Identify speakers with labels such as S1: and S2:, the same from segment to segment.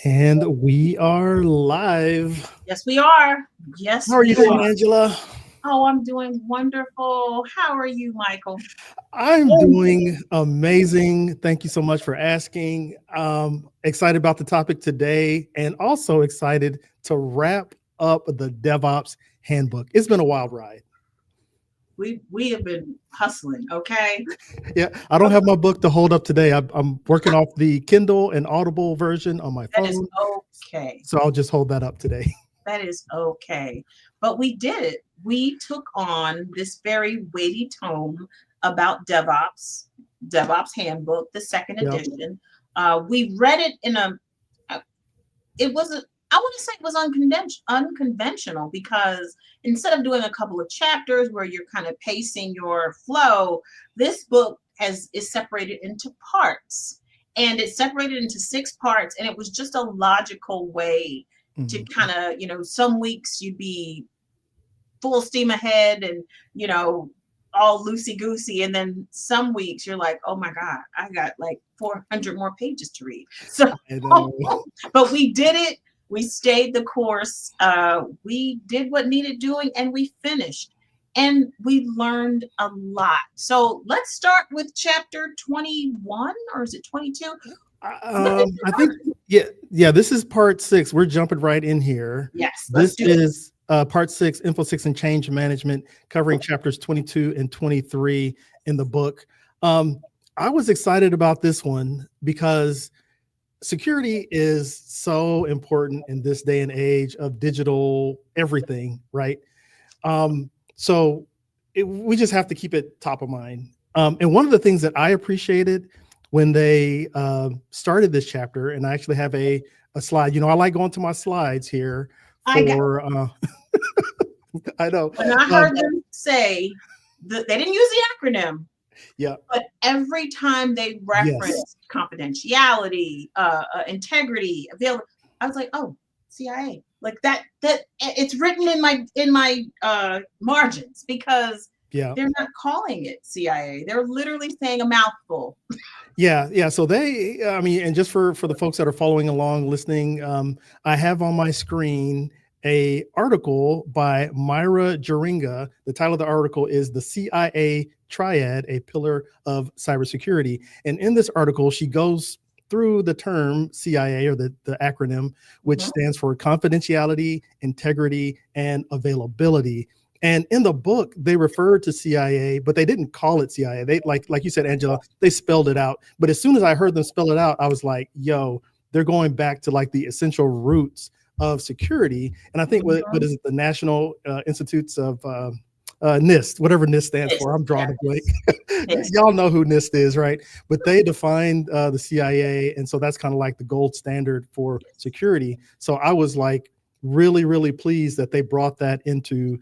S1: And we are live.
S2: Yes, we are. Yes,
S1: How are you
S2: we
S1: doing,
S2: are.
S1: Angela?
S2: Oh, I'm doing wonderful. How are you, Michael?
S1: I'm
S2: Oh,
S1: doing amazing. Thank you so much for asking. Excited about the topic today and also excited to wrap up the DevOps Handbook. It's been a wild ride.
S2: we have been hustling, okay?
S1: Yeah, I don't have my book to hold up today. I'm working off the Kindle and Audible version on my
S2: That is
S1: phone.
S2: okay.
S1: So I'll just hold that up today.
S2: That is okay. But we did it. We took on this very weighty tome about DevOps Handbook, the second
S1: Yep.
S2: edition. We read it in it wasn't, I wouldn't say it was unconventional because instead of doing a couple of chapters where you're kind of pacing your flow, this book is separated into parts, and it's separated into 6 parts, and it was just a logical way to
S1: Mhm.
S2: kind of, some weeks you'd be full steam ahead and, you know, all loosey goosey. And then some weeks you're like, oh my God, I got like 400 more pages to read. So,
S1: I know.
S2: but we did it. We stayed the course. We did what needed doing and we finished. And we learned a lot. So let's start with chapter 21, or is it 22?
S1: I think yeah. This is part 6. We're jumping right in here.
S2: Yes, let's
S1: This
S2: do it.
S1: is part 6, InfoSec and change management, covering chapters 22 and 23 in the book. I was excited about this one because security is so important in this day and age of digital everything, right? So we just have to keep it top of mind. And one of the things that I appreciated when they started this chapter, and I actually have a slide. I like going to my slides here
S2: I got
S1: for. I know.
S2: When I heard them say that they didn't use the acronym,
S1: Yeah.
S2: but every time they
S1: Yes.
S2: referenced confidentiality, integrity, available, I was like, oh, CIA. Like that it's written in my margins because
S1: Yeah.
S2: they're not calling it CIA. They're literally saying a mouthful.
S1: Yeah. So I mean, and just for the folks that are following along, listening, I have on my screen a article by Myra Jaringa. The title of the article is "The CIA Triad: A Pillar of Cybersecurity." And in this article, she goes through the term CIA, or the acronym, which
S2: Mhm.
S1: stands for confidentiality, integrity, and availability. And in the book, they referred to CIA, but they didn't call it CIA. They like you said, Angela, they spelled it out. But as soon as I heard them spell it out, I was like, yo, they're going back to like the essential roots of security. And I think what
S2: Mhm.
S1: is it, the National Institutes of NIST, whatever NIST stands
S2: Yes,
S1: for. I'm drawing
S2: yes,
S1: a blank.
S2: yes.
S1: Y'all know who NIST is, right? But they defined the CIA. And so that's kind of like the gold standard for security. So I was like really, really pleased that they brought that into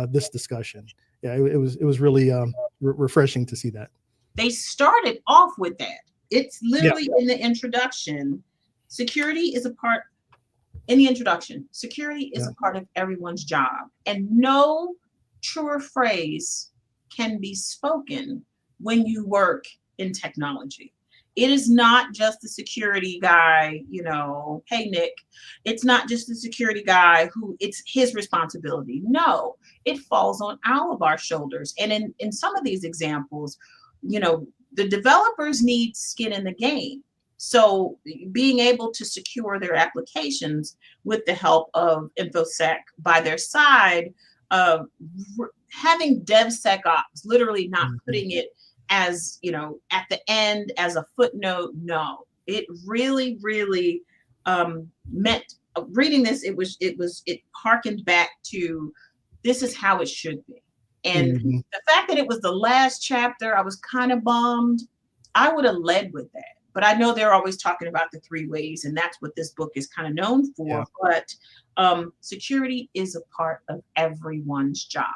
S1: this discussion. Yeah, it was really refreshing to see that.
S2: They started off with that. It's
S1: Yeah,
S2: literally in the introduction. Security is a part in the introduction. Security is
S1: yeah,
S2: a part of everyone's job, and no truer phrase can be spoken when you work in technology. It is not just the security guy, hey, Nick. It's not just the security guy who it's his responsibility. No, it falls on all of our shoulders. And in some of these examples, you know, the developers need skin in the game. So being able to secure their applications with the help of InfoSec by their side, uh, having DevSecOps, literally not
S1: mhm,
S2: putting it as, at the end as a footnote. No, it really, really meant reading this. It harkened back to this is how it should be. And
S1: mhm.
S2: the fact that it was the last chapter, I was kind of bummed. I would have led with that. But I know they're always talking about the 3 ways, and that's what this book is kind of known
S1: Yeah,
S2: for. But security is a part of everyone's job,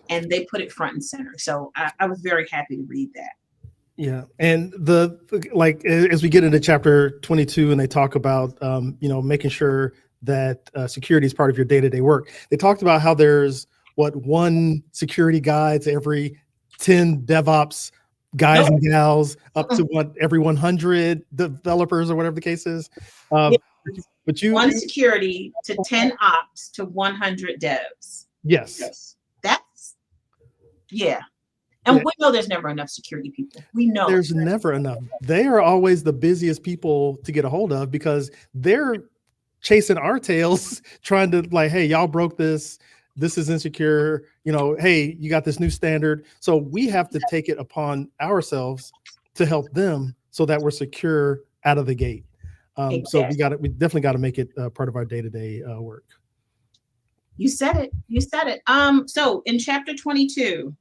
S2: and they put it front and center. So I was very happy to read that.
S1: yeah. And as we get into chapter 22, and they talk about making sure that security is part of your day-to-day work. They talked about how there's one security guy to every 10 DevOps guys
S2: Nope.
S1: and gals, up to
S2: Mm-mm.
S1: every 100 developers or whatever the case is.
S2: Yeah.
S1: Um, But
S2: one security to 10 ops to 100 devs.
S1: Yes.
S2: That's, yeah. And we know there's never enough security people. We know
S1: there's never enough. They are always the busiest people to get a hold of because they're chasing our tails, trying to like, hey, y'all broke this. This is insecure. You know, hey, you got this new standard. So we have to take it upon ourselves to help them so that we're secure out of the gate. So we definitely got to make it part of our day-to-day work.
S2: You said it. You said it. So in chapter 22,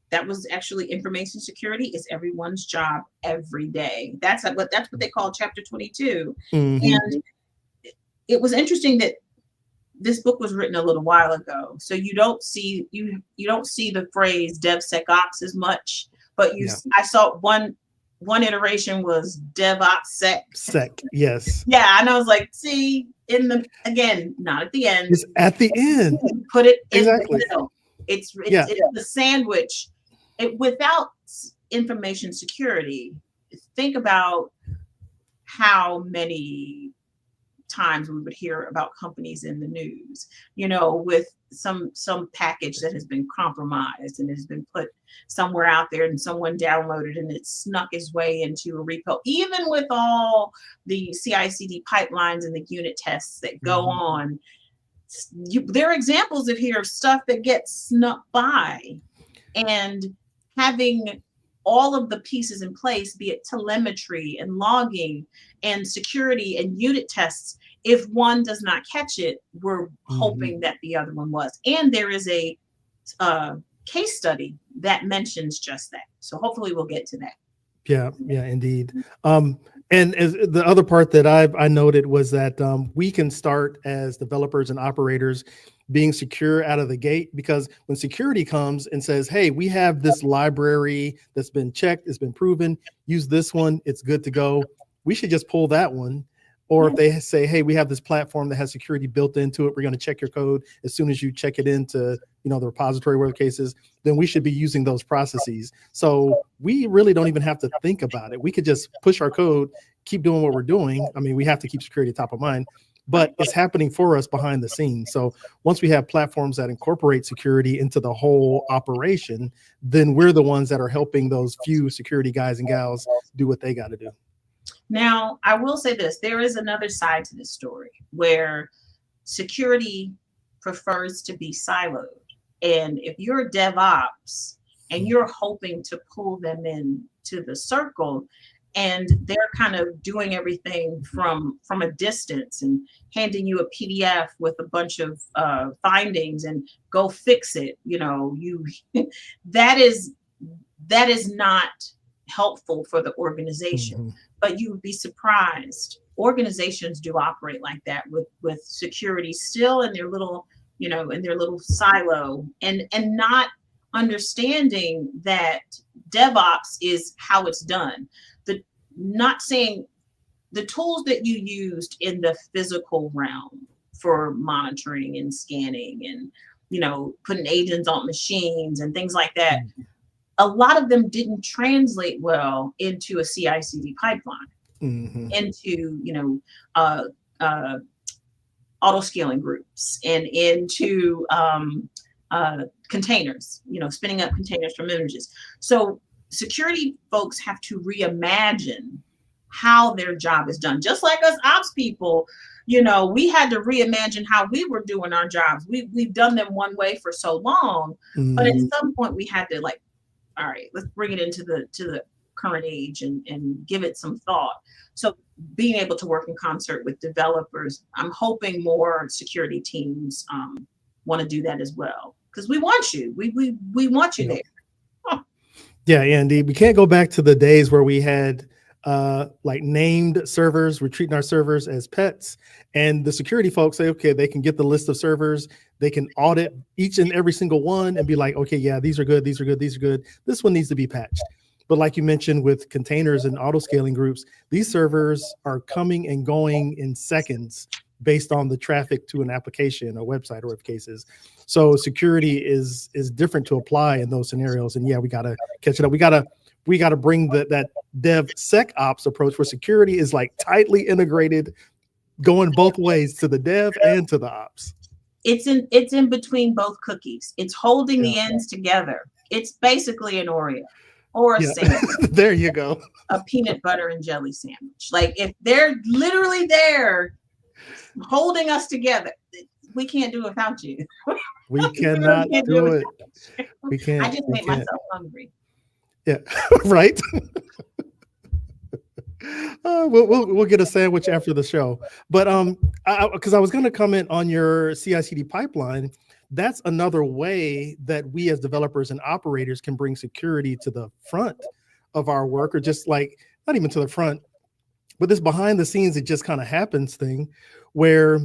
S2: that was actually information security is everyone's job every day. That's what they call chapter 22.
S1: Mm-hmm.
S2: And it was interesting that this book was written a little while ago. So you don't see the phrase DevSecOps as much, but I saw one iteration was DevOps
S1: Sec. Yes.
S2: Yeah, and I was like, see, again, not at the end.
S1: It's at the end.
S2: Put it in
S1: the
S2: middle. It's the sandwich. Without information security, think about how many times we would hear about companies in the news, you know, with some package that has been compromised and has been put somewhere out there and someone downloaded and it snuck its way into a repo. Even with all the CI/CD pipelines and the unit tests that go on, there are examples of stuff that gets snuck by. And having all of the pieces in place, be it telemetry and logging and security and unit tests, if one does not catch it, we're hoping that the other one was. And there is a case study that mentions just that. So hopefully we'll get to that.
S1: Yeah, indeed. And as the other part that I noted was that we can start as developers and operators being secure out of the gate, because when security comes and says, hey, we have this library that's been checked, it's been proven, use this one, it's good to go, we should just pull that one. Or if they say, hey, we have this platform that has security built into it, we're going to check your code as soon as you check it into, you know, the repository, where the case is, then we should be using those processes. So we really don't even have to think about it. We could just push our code, keep doing what we're doing. I mean, we have to keep security top of mind, but it's happening for us behind the scenes. So once we have platforms that incorporate security into the whole operation, then we're the ones that are helping those few security guys and gals do what they got to do.
S2: Now, I will say this, there is another side to this story where security prefers to be siloed. And if you're DevOps and you're hoping to pull them in to the circle, and they're kind of doing everything from a distance and handing you a PDF with a bunch of findings and go fix it, you know, that is not helpful for the organization. But you would be surprised. Organizations do operate like that with security still in their little, you know, in their little silo, and not understanding that DevOps is how it's done. Not saying the tools that you used in the physical realm for monitoring and scanning and, you know, putting agents on machines and things like that, a lot of them didn't translate well into a CI/CD pipeline, into, you know, auto scaling groups and into containers, you know, spinning up containers from images. So security folks have to reimagine how their job is done. Just like us ops people, you know, we had to reimagine how we were doing our jobs. We've done them one way for so long, but at some point we had to like, all right, let's bring it into the current age and give it some thought. So being able to work in concert with developers, I'm hoping more security teams want to do that as well, because we want you. We want you there.
S1: Yeah, indeed. We can't go back to the days where we had like named servers. We're treating our servers as pets, and the security folks say, okay, they can get the list of servers, they can audit each and every single one and be like, okay, yeah, these are good, these are good, these are good. This one needs to be patched. But like you mentioned with containers and auto scaling groups, these servers are coming and going in seconds based on the traffic to an application or website or whatever the case is. So security is different to apply in those scenarios. And yeah, we got to catch it up. We got to bring that DevSecOps approach where security is like tightly integrated going both ways, to the dev and to the ops.
S2: It's in between both cookies. It's holding the ends together. It's basically an Oreo or a sandwich.
S1: There you go.
S2: A peanut butter and jelly sandwich. Like, if they're literally there holding us together, we can't do it without you.
S1: We cannot do it. We can't.
S2: I just made myself hungry.
S1: Yeah, right. We'll get a sandwich after the show, but because I was going to comment on your CI/CD pipeline. That's another way that we as developers and operators can bring security to the front of our work, or just like not even to the front, but this behind the scenes, it just kind of happens thing where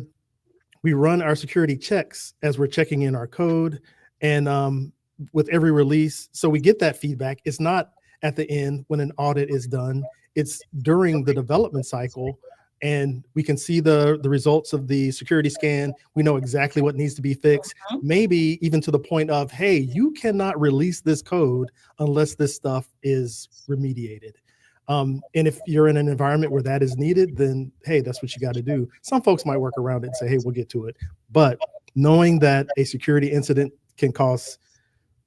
S1: we run our security checks as we're checking in our code, and with every release. So we get that feedback. It's not at the end when an audit is done. It's during the development cycle, and we can see the results of the security scan. We know exactly what needs to be fixed, maybe even to the point of, hey, you cannot release this code unless this stuff is remediated. And if you're in an environment where that is needed, then, hey, that's what you got to do. Some folks might work around it and say, hey, we'll get to it. But knowing that a security incident can cost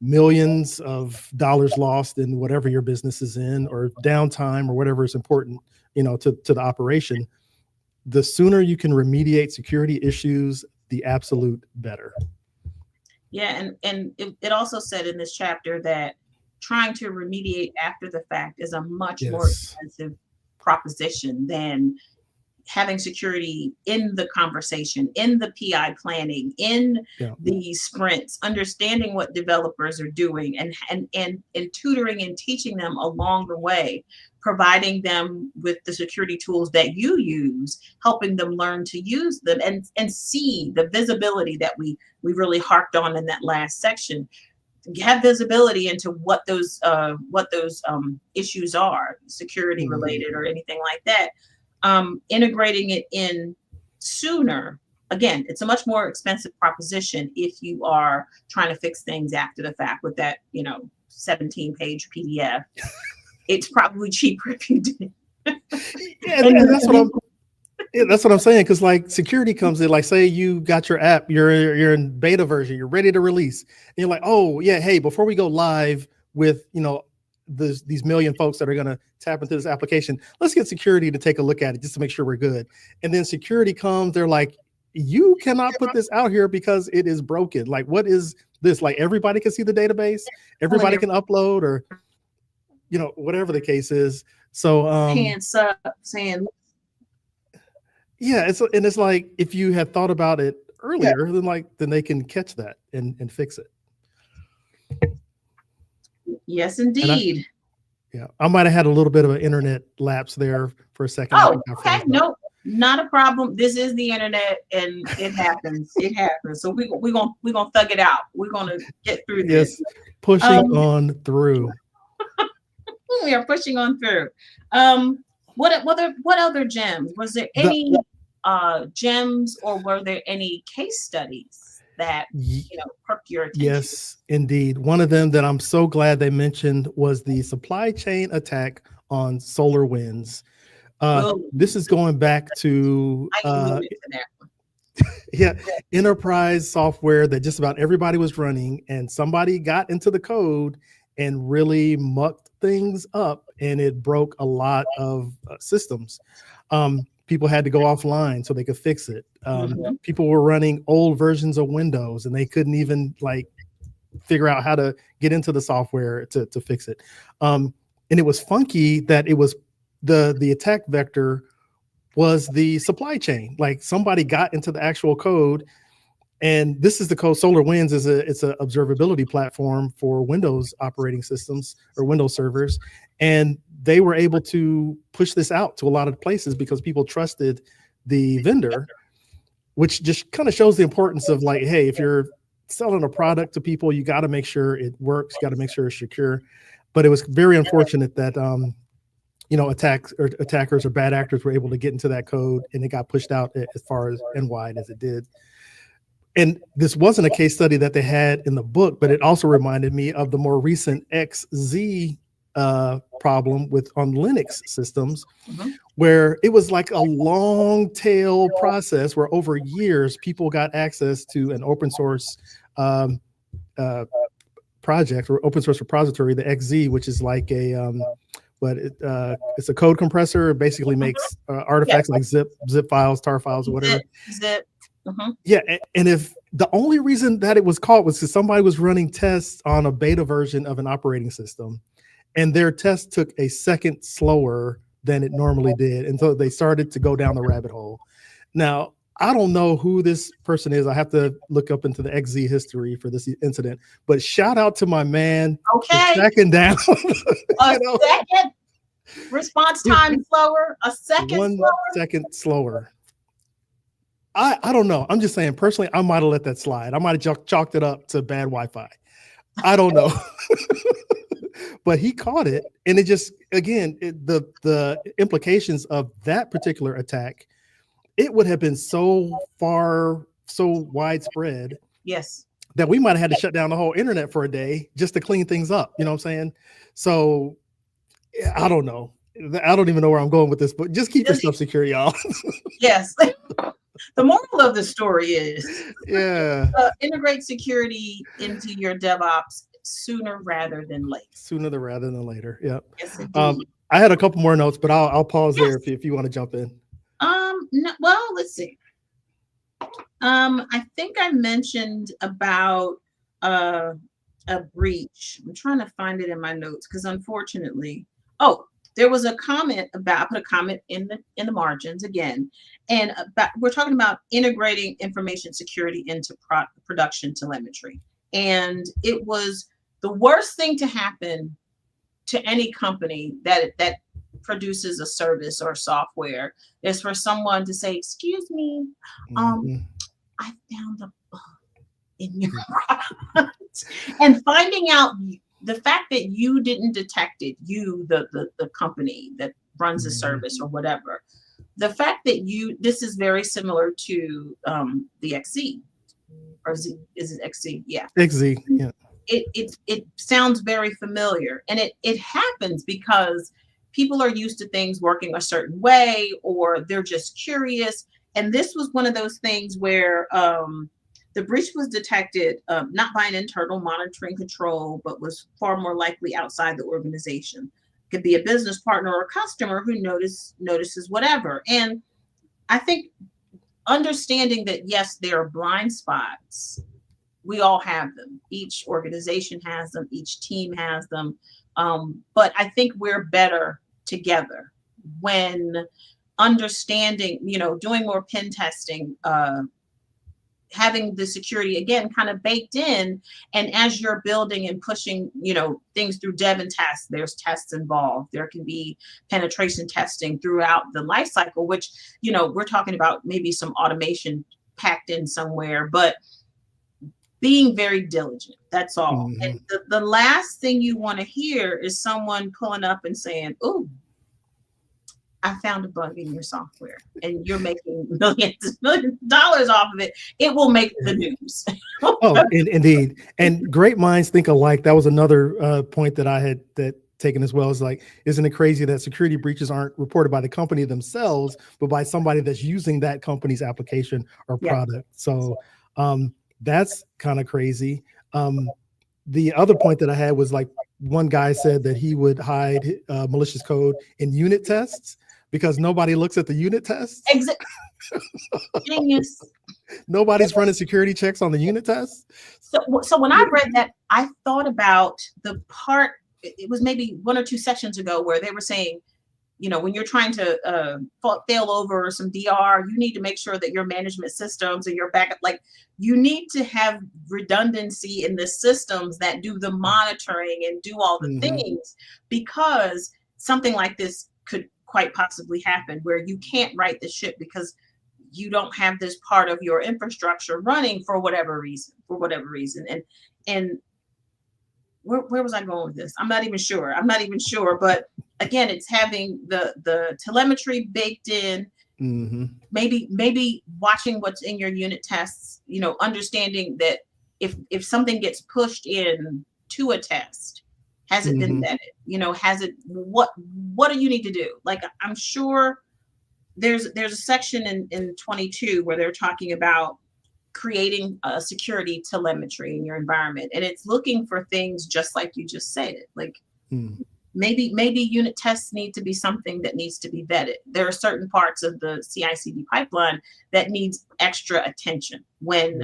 S1: millions of dollars lost in whatever your business is in, or downtime, or whatever is important, to the operation, the sooner you can remediate security issues, the absolute better.
S2: Yeah, and it also said in this chapter that trying to remediate after the fact is a much more expensive proposition than having security in the conversation, in the PI planning, in the sprints, understanding what developers are doing, and tutoring and teaching them along the way, providing them with the security tools that you use, helping them learn to use them, and see the visibility that we really harped on in that last section. Have visibility into what those issues are, security related or anything like that. Integrating it in sooner. Again, it's a much more expensive proposition if you are trying to fix things after the fact with that, 17-page PDF. It's probably cheaper if you did.
S1: And that's what I'm saying. Because like security comes in, like say you got your app, you're in beta version, you're ready to release, and you're like, oh yeah, hey, before we go live with these million folks that are going to tap into this application, let's get security to take a look at it just to make sure we're good. And then security comes, they're like, you cannot put this out here because it is broken. Like, what is this? Like, everybody can see the database, everybody can upload, or whatever the case is. So
S2: hands up saying,
S1: yeah, it's like, if you had thought about it earlier, then they can catch that and fix it.
S2: Yes, indeed.
S1: I might have had a little bit of an internet lapse there for a second.
S2: Oh, okay. No, not a problem. This is the internet, and it happens. It happens. So we're gonna thug it out. We're gonna get through this.
S1: Yes, pushing on through.
S2: We are pushing on through. What other gems? Was there any gems, or were there any case studies that perked your attention?
S1: Yes, indeed. One of them that I'm so glad they mentioned was the supply chain attack on SolarWinds. This is going back to enterprise software that just about everybody was running, and somebody got into the code and really mucked things up, and it broke a lot of systems. People had to go offline so they could fix it. People were running old versions of Windows, and they couldn't even figure out how to get into the software to fix it. And it was funky that it was the attack vector was the supply chain. Like, somebody got into the actual code, and this is the code. SolarWinds it's an observability platform for Windows operating systems or Windows servers, and they were able to push this out to a lot of places because people trusted the vendor, which just kind of shows the importance of, like, hey, if you're selling a product to people, you got to make sure it works, got to make sure it's secure. But it was very unfortunate that attackers or bad actors were able to get into that code, and it got pushed out as far as and wide as it did. And this wasn't a case study that they had in the book, but it also reminded me of the more recent XZ problem on Linux systems, where it was like a long tail process where over years people got access to an open source um, project or open source repository, the XZ, which is like a it's a code compressor. It basically makes artifacts like zip files, tar files, or whatever.
S2: Zip.
S1: Yeah, and if the only reason that it was caught was because somebody was running tests on a beta version of an operating system, and their test took a second slower than it normally did, and so they started to go down the rabbit hole. Now, I don't know who this person is. I have to look up into the XZ history for this incident, but shout out to my man for tracking down
S2: a second response time slower, a second
S1: one second slower. I don't know. I'm just saying, personally, I might have let that slide. I might have chalked it up to bad Wi-Fi. I don't know. But he caught it. And it just, again, the implications of that particular attack, it would have been so widespread.
S2: Yes.
S1: That we might have had to shut down the whole internet for a day just to clean things up. You know what I'm saying? So I don't know. I don't even know where I'm going with this, but just keep your stuff secure, y'all.
S2: Yes. The moral of the story is, integrate security into your DevOps sooner rather than later.
S1: Sooner rather than later. Yep.
S2: Yes, indeed.
S1: I had a couple more notes, but I'll pause there if you want to jump in.
S2: No, well, let's see. I think I mentioned about a breach. I'm trying to find it in my notes because unfortunately, there was a comment about, I put a comment in the margins again, and we're talking about integrating information security into production telemetry. And it was the worst thing to happen to any company that produces a service or software is for someone to say, "Excuse me, I found a bug in your product," and finding out the fact that you didn't detect it, the company that runs the service or whatever, the fact that this is very similar to the XZ, or is it XZ? Yeah.
S1: XZ, yeah.
S2: It sounds very familiar, and it happens because people are used to things working a certain way, or they're just curious. And this was one of those things where the breach was detected not by an internal monitoring control, but was far more likely outside the organization. It could be a business partner or a customer who notices whatever. And I think understanding that, yes, there are blind spots. We all have them. Each organization has them. Each team has them. But I think we're better together when understanding, doing more pen testing, having the security again kind of baked in. And as you're building and pushing, things through dev and test, there's tests involved. There can be penetration testing throughout the life cycle, which, we're talking about maybe some automation packed in somewhere, but being very diligent, that's all. Mm-hmm. And the last thing you want to hear is someone pulling up and saying, "Ooh, I found a bug in your software," and you're making millions of dollars off of it. It will make the news.
S1: Indeed. And great minds think alike. That was another point that I had taken as well. Is like, isn't it crazy that security breaches aren't reported by the company themselves, but by somebody that's using that company's application or product? So that's kind of crazy. The other point that I had was like, one guy said that he would hide malicious code in unit tests because nobody looks at the unit tests.
S2: Exactly. Genius.
S1: Nobody's running security checks on the unit tests.
S2: So when I read that, I thought about the part, it was maybe 1 or 2 sessions ago, where they were saying, when you're trying to fail over some DR, you need to make sure that your management systems and your backup, you need to have redundancy in the systems that do the monitoring and do all the things, because something like this could quite possibly happen where you can't right the ship because you don't have this part of your infrastructure running for whatever reason. And where was I going with this? I'm not even sure. But again, it's having the telemetry baked in, maybe watching what's in your unit tests, understanding that if something gets pushed in to a test, has it been vetted? Has it, what do you need to do? I'm sure there's a section in 22 where they're talking about creating a security telemetry in your environment, and it's looking for things just like you just said, like maybe unit tests need to be something that needs to be vetted. There are certain parts of the CI/CD pipeline that needs extra attention when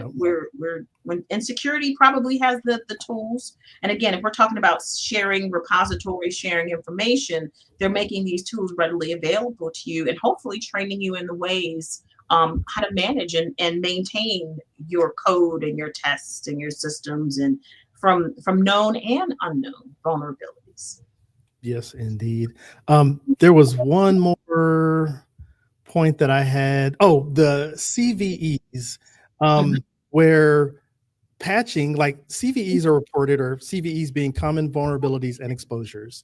S2: when insecurity probably has the tools. And again, if we're talking about sharing repositories, sharing information, they're making these tools readily available to you and hopefully training you in the ways how to manage and maintain your code and your tests and your systems, and from known and unknown vulnerabilities.
S1: Yes, indeed. There was one more point that I had. Oh, the CVEs, where patching, like CVEs are reported, or CVEs being common vulnerabilities and exposures.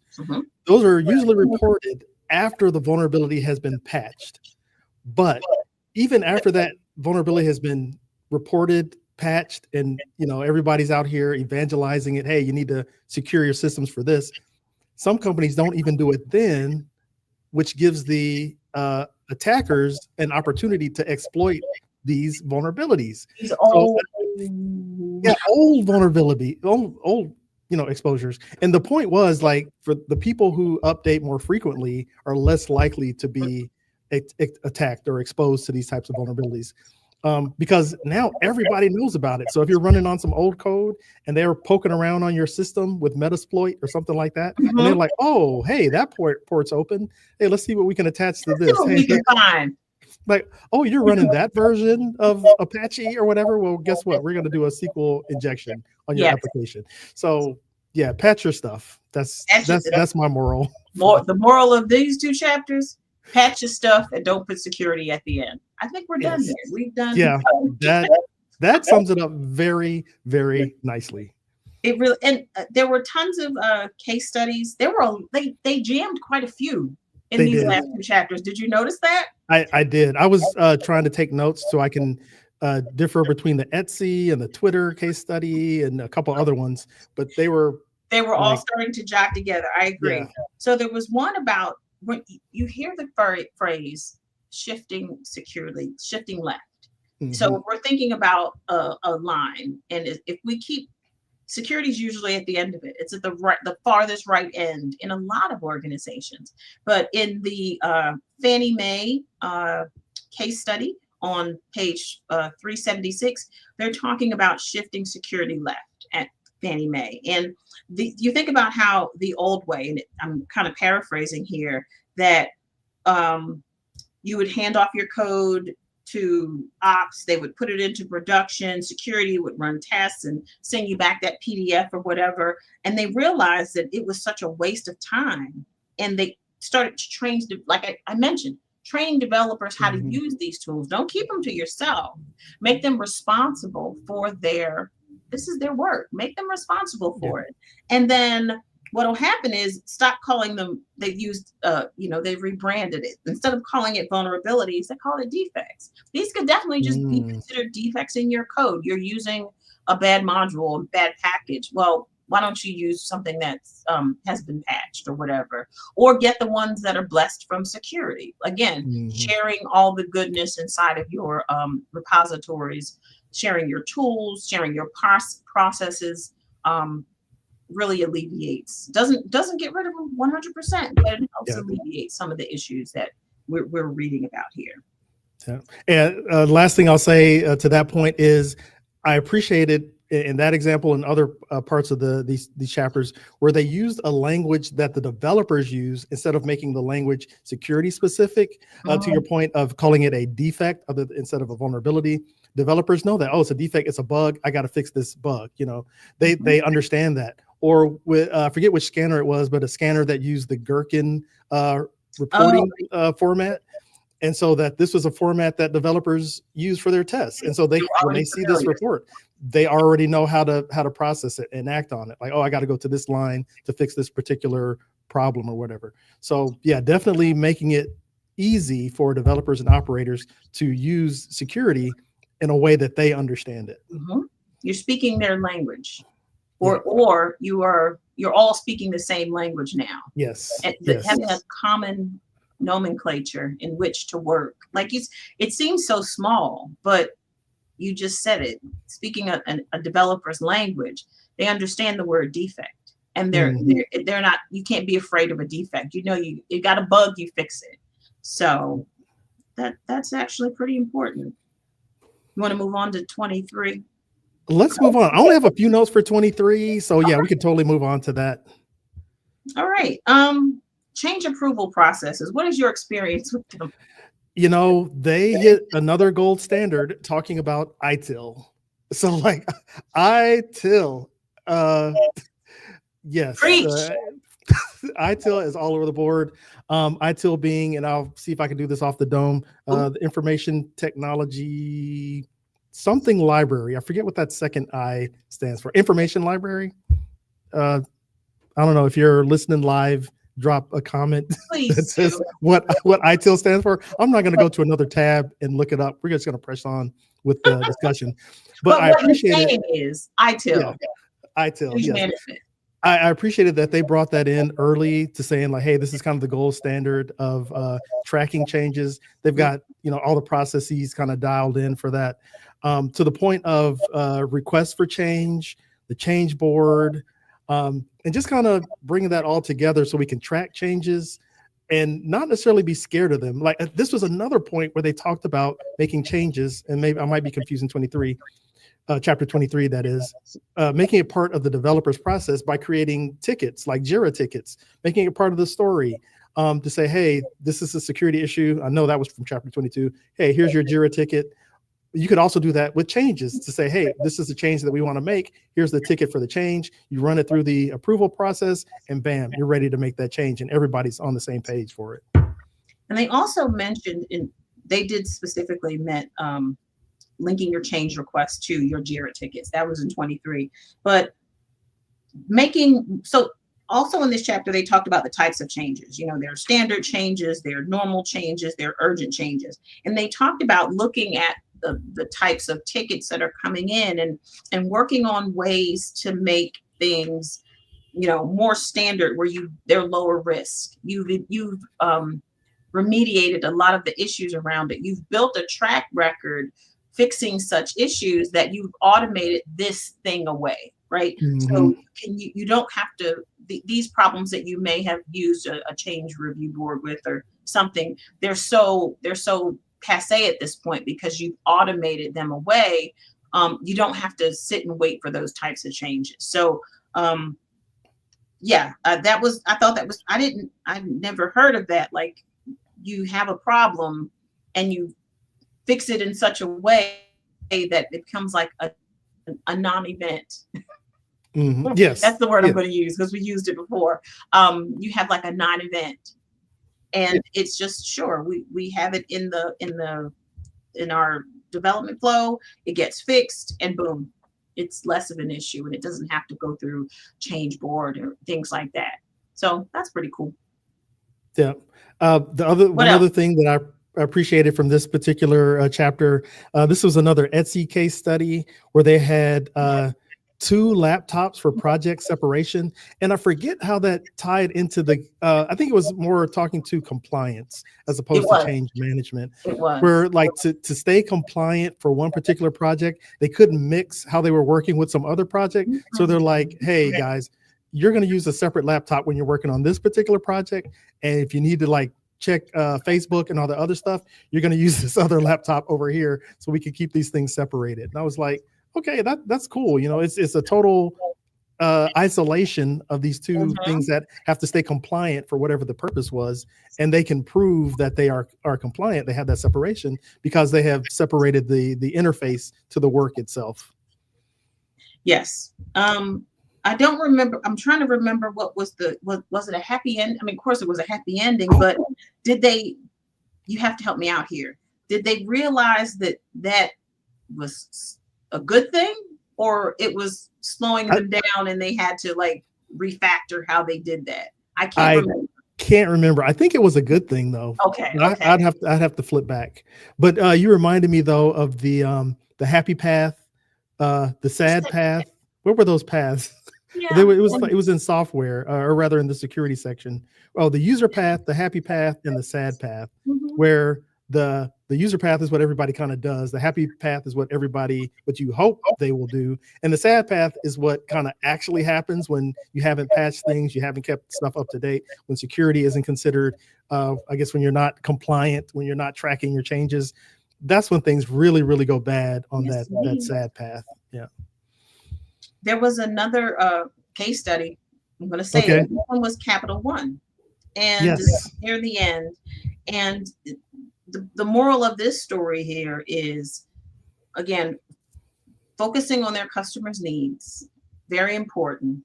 S1: Those are usually reported after the vulnerability has been patched. But even after that vulnerability has been reported, patched, and everybody's out here evangelizing it, hey, you need to secure your systems for this. Some companies don't even do it then, which gives the attackers an opportunity to exploit these vulnerabilities.
S2: These old
S1: vulnerability, old exposures. And the point was, like, for the people who update more frequently are less likely to be attacked or exposed to these types of vulnerabilities. Because now everybody knows about it. So if you're running on some old code and they're poking around on your system with Metasploit or something like that, and they're like, oh, hey, that port's open. Hey, let's see what we can attach to this.
S2: We can find.
S1: Like, oh, you're running that version of Apache or whatever. Well, guess what? We're going to do a SQL injection on your application. So yeah, patch your stuff. That's my moral.
S2: The moral of these two chapters: patch your stuff and don't put security at the end. I think we're done here. We've done.
S1: Yeah, that sums it up very, very nicely.
S2: It really, and there were tons of case studies. They jammed quite a few in these last two chapters. Did you notice that?
S1: I did. I was trying to take notes so I can differ between the Etsy and the Twitter case study and a couple other ones, but they were
S2: all starting to jot together. I agree. Yeah. So there was one about when you hear the phrase shifting securely, shifting left. So we're thinking about a line, and if we keep security is usually at the end of it. It's at the farthest right end in a lot of organizations. But in the Fannie Mae case study on page 376, they're talking about shifting security left at Fannie Mae. And you think about how the old way, and I'm kind of paraphrasing here, that you would hand off your code to ops, they would put it into production, security would run tests and send you back that PDF or whatever. And they realized that it was such a waste of time. And they started to train, like I mentioned, training developers how to use these tools. Don't keep them to yourself. Make them responsible for this is their work. Make them responsible for it. And then what'll happen is stop calling them, they've used, they've rebranded it. Instead of calling it vulnerabilities, they call it defects. These could definitely just be considered defects in your code. You're using a bad module, a bad package. Well, why don't you use something that's has been patched or whatever, or get the ones that are blessed from security. Again, sharing all the goodness inside of your repositories, sharing your tools, sharing your processes, really alleviates, doesn't get rid of them 100%, but it helps alleviate some of the issues that we're reading about here.
S1: Yeah. And last thing I'll say to that point is I appreciated in that example and other parts of these chapters where they used a language that the developers use instead of making the language security specific. To your point of calling it a defect instead of a vulnerability, developers know that, oh, it's a defect, it's a bug, I got to fix this bug. They understand that. Or with I forget which scanner it was, but a scanner that used the Gherkin reporting format. And so that this was a format that developers use for their tests. And so when they see this report, they already know how to process it and act on it. Like, oh, I got to go to this line to fix this particular problem or whatever. So yeah, definitely making it easy for developers and operators to use security in a way that they understand it.
S2: You're speaking their language. Or you're all speaking the same language now.
S1: Yes.
S2: Having a common nomenclature in which to work. Like it seems so small, but you just said it. Speaking a developer's language, they understand the word defect, and they're not. You can't be afraid of a defect. You know, you got a bug, you fix it. So that's actually pretty important. You want to move on to 23?
S1: Let's move on. I only have a few notes for 23, so yeah, we could totally move on to that.
S2: All right. Change approval processes. What is your experience with them?
S1: You know, they hit another gold standard talking about ITIL. So like ITIL, yes. ITIL is all over the board. ITIL being, and I'll see if I can do this off the dome, the information technology, something library. I forget what that second I stands for. Information library. I don't know if you're listening live, drop a comment that says what ITIL stands for. I'm not going to go to another tab and look it up. We're just going to press on with the discussion. But I appreciate it.
S2: Is ITIL.
S1: Yeah, ITIL. Yes. I appreciated that they brought that in early to saying like, hey, this is kind of the gold standard of tracking changes. They've got, you know, all the processes kind of dialed in for that, to the point of requests for change, the change board, and just kind of bringing that all together so we can track changes and not necessarily be scared of them. Like this was another point where they talked about making changes, and maybe I might be confusing 23. Chapter 23, that is, making it part of the developer's process by creating tickets like Jira tickets, making it part of the story, to say, hey, this is a security issue. I know that was from chapter 22. Hey, here's your Jira ticket. You could also do that with changes to say, hey, this is a change that we want to make. Here's the ticket for the change. You run it through the approval process and bam, you're ready to make that change and everybody's on the same page for it.
S2: And they also mentioned, they did specifically meant, linking your change requests to your Jira tickets. That was in 23. But so also in this chapter, they talked about the types of changes. You know, there are standard changes, there are normal changes, there are urgent changes. And they talked about looking at the types of tickets that are coming in and working on ways to make things, you know, more standard where they're lower risk. You've remediated a lot of the issues around it. You've built a track record fixing such issues that you've automated this thing away, right? So you don't have to, these problems that you may have used a change review board with or something, they're so passe at this point because you've automated them away. You don't have to sit and wait for those types of changes. So I never heard of that. Like you have a problem and you fix it in such a way that it becomes like a non-event.
S1: Yes,
S2: that's the word I'm going to use because we used it before. You have like a non-event, and it's just we have it in our development flow. It gets fixed, and boom, it's less of an issue, and it doesn't have to go through change board or things like that. So that's pretty cool.
S1: Yeah. One other thing that I appreciated from this particular chapter, this was another Etsy case study where they had 2 laptops for project separation, and I forget how that tied into I think it was more talking to compliance as opposed to change management.
S2: It was.
S1: Where like to stay compliant for one particular project, they couldn't mix how they were working with some other project. So they're like, hey guys, you're going to use a separate laptop when you're working on this particular project, and if you need to like check Facebook and all the other stuff, you're going to use this other laptop over here so we can keep these things separated. And I was like, okay, that's cool. You know, it's a total isolation of these two things that have to stay compliant for whatever the purpose was, and they can prove that they are compliant. They have that separation because they have separated the interface to the work itself.
S2: Yes. I don't remember. I'm trying to remember was it a happy end? I mean, of course it was a happy ending, but you have to help me out here. Did they realize that was a good thing, or it was slowing them down and they had to like refactor how they did that? I
S1: can't remember. I think it was a good thing though.
S2: Okay.
S1: I'd have to flip back. But you reminded me though of the happy path, the sad path. What were those paths?
S2: Yeah.
S1: It was in software, or rather in the security section. Oh, the user path, the happy path, and the sad path,
S2: Mhm.
S1: where the user path is what everybody kind of does. The happy path is what you hope they will do. And the sad path is what kind of actually happens when you haven't patched things, you haven't kept stuff up to date, when security isn't considered, I guess when you're not compliant, when you're not tracking your changes. That's when things really, really go bad on
S2: Yes,
S1: that sad path. Yeah.
S2: there was another case study. I'm going to say
S1: Okay.
S2: it. This one was Capital One, and
S1: Yes.
S2: near the end. And the moral of this story here is, again, focusing on their customers' needs, very important.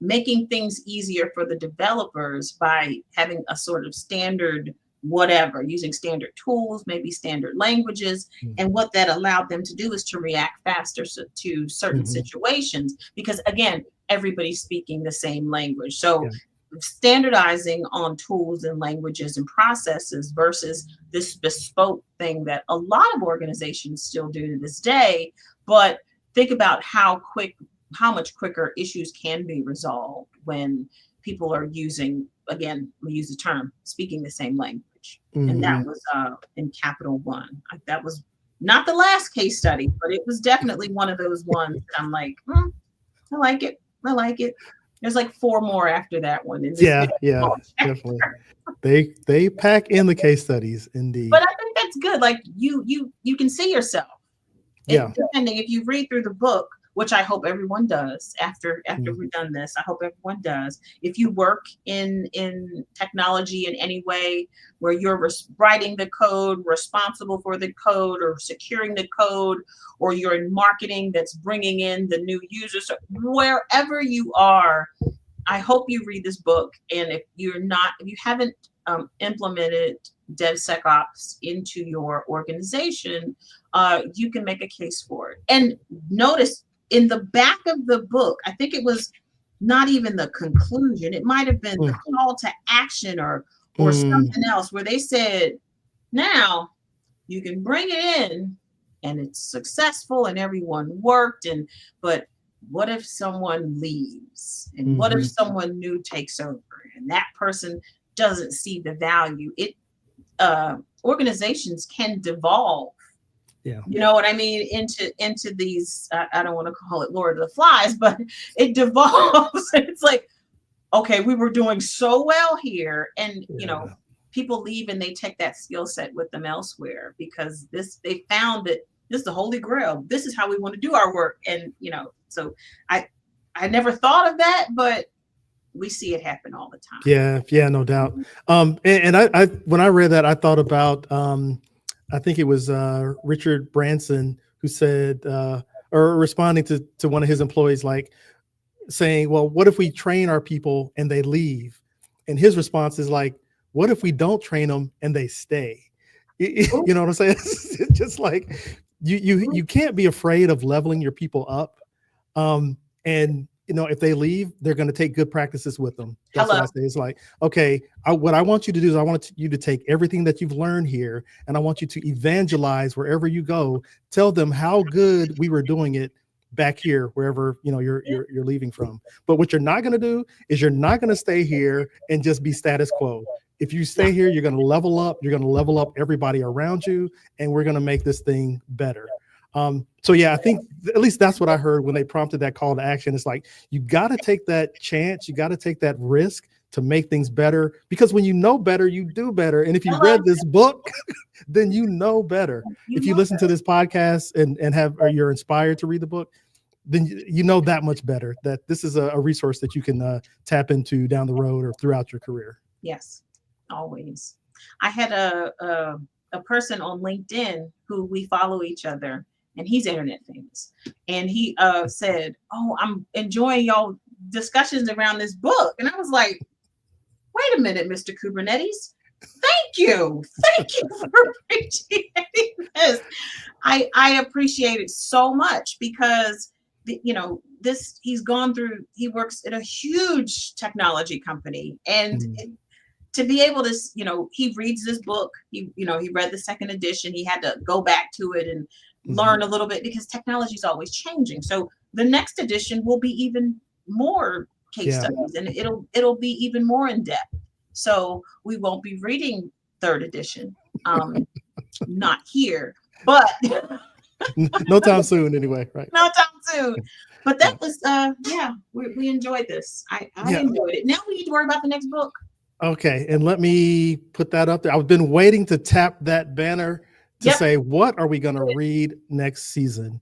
S2: Making things easier for the developers by having a sort of standard whatever, using standard tools, maybe standard languages. And what that allowed them to do is to react faster to certain situations, because again, everybody's speaking the same language. So standardizing on tools and languages and processes versus this bespoke thing that a lot of organizations still do to this day. But think about how much quicker issues can be resolved when people are using, again, we use the term, speaking the same language. And that was in Capital One. That was not the last case study, but it was definitely one of those ones that I'm like, I like it. I like it. There's like 4 more after that one.
S1: Yeah, definitely. They pack in the case studies, indeed.
S2: But I think that's good. Like you can see yourself. Depending if you read through the book, which I hope everyone does after we've done this. I hope everyone does. If you work in technology in any way where you're writing the code, responsible for the code, or securing the code, or you're in marketing that's bringing in the new users, wherever you are, I hope you read this book. And if you haven't implemented DevSecOps into your organization, you can make a case for it. And notice in the back of the book, I think it was not even the conclusion. It might have been the call to action or something else, where they said, now you can bring it in and it's successful and everyone worked, but what if someone leaves? And what if someone new takes over and that person doesn't see the value? Organizations can devolve. You know what I mean? Into these, I don't want to call it Lord of the Flies, but it devolves. It's like, okay, we were doing so well here. And, people leave and they take that skill set with them elsewhere, because they found that this is the Holy Grail. This is how we want to do our work. And, so I never thought of that, but we see it happen all the time.
S1: Yeah, no doubt. And I when I read that, I thought about, I think it was Richard Branson who said, or responding to one of his employees, like saying, well, what if we train our people and they leave? And his response is like, what if we don't train them and they stay? You know what I'm saying? It's just like, you can't be afraid of leveling your people up. And if they leave, they're going to take good practices with them. That's what I say. It's like, okay, what I want you to do is I want you to take everything that you've learned here, and I want you to evangelize wherever you go. Tell them how good we were doing it back here, wherever you're leaving from. But what you're not going to do is you're not going to stay here and just be status quo. If you stay here, you're going to level up. You're going to level up everybody around you, and we're going to make this thing better. So yeah, I think at least that's what I heard when they prompted that call to action. It's like, you got to take that chance. You got to take that risk to make things better, because when you know better, you do better. And if you read this book, then you know better. If you listen to this podcast or you're inspired to read the book, then you know that much better that this is a resource that you can tap into down the road or throughout your career.
S2: Yes, always. I had a person on LinkedIn who we follow each other, and he's internet famous. And he said, oh, I'm enjoying y'all discussions around this book. And I was like, wait a minute, Mr. Kubernetes. Thank you for appreciating this. I appreciate it so much, because he works at a huge technology company, and to be able to, he reads this book, he read the second edition, he had to go back to it and learn a little bit, because technology is always changing. So the next edition will be even more case studies, and it'll be even more in depth. So we won't be reading 3rd edition, not here, but
S1: no time soon anyway, right?
S2: no time soon. But that was we enjoyed this. I enjoyed it. Now we need to worry about the next book.
S1: Okay, and let me put that up there. I've been waiting to tap that banner to say, what are we going to read next season?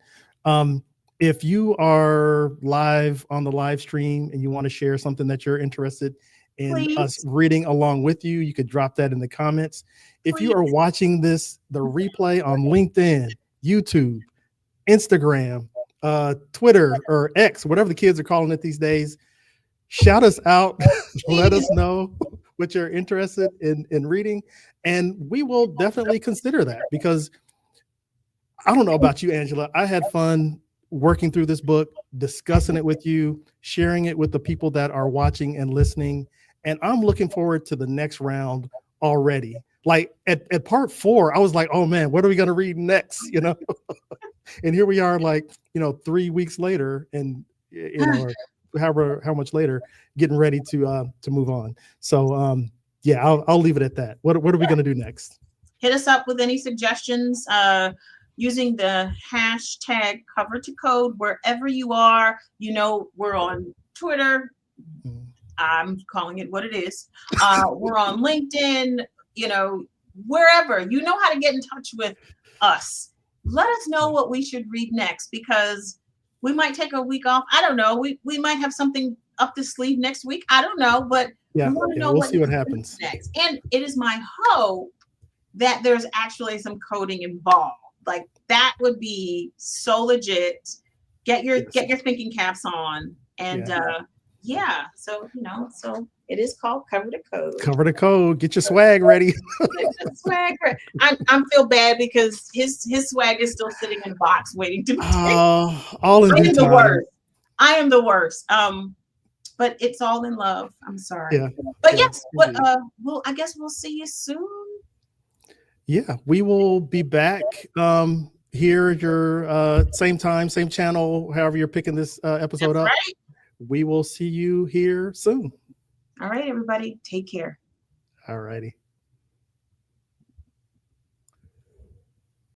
S1: If you are live on the live stream and you want to share something that you're interested in us reading along with you, you could drop that in the comments. If you are watching the replay on LinkedIn, YouTube, Instagram, Twitter, or X, whatever the kids are calling it these days, shout us out. Let us know what you're interested in reading, and we will definitely consider that, because I don't know about you, Angela. I had fun working through this book, discussing it with you, sharing it with the people that are watching and listening, and I'm looking forward to the next round already. Like at part 4, I was like, oh man, what are we going to read next? And here we are, like, 3 weeks later, and or how much later, getting ready to move on. So I'll leave it at that. What are we going to do next?
S2: Hit us up with any suggestions using the hashtag cover to code wherever you are. We're on Twitter. I'm calling it what it is. We're on LinkedIn, wherever. You know how to get in touch with us. Let us know what we should read next, because we might take a week off. I don't know. We might have something up the sleeve next week. I don't know, but we want to know
S1: we'll see what happens
S2: next. And it is my hope that there's actually some coding involved. Like, that would be so legit. Get your thinking caps on, and so so it is called Cover to Code.
S1: Cover to Code. Get your swag ready.
S2: Swag ready. I feel bad because his swag is still sitting in a box waiting to be taken.
S1: All in due time.
S2: I am the worst. But it's all in love. I'm sorry.
S1: Yeah.
S2: But yes, I guess we'll see you soon.
S1: Yeah, we will be back here at your same time, same channel, however you're picking this episode up.
S2: Right.
S1: We will see you here soon.
S2: All right, everybody. Take care.
S1: All righty.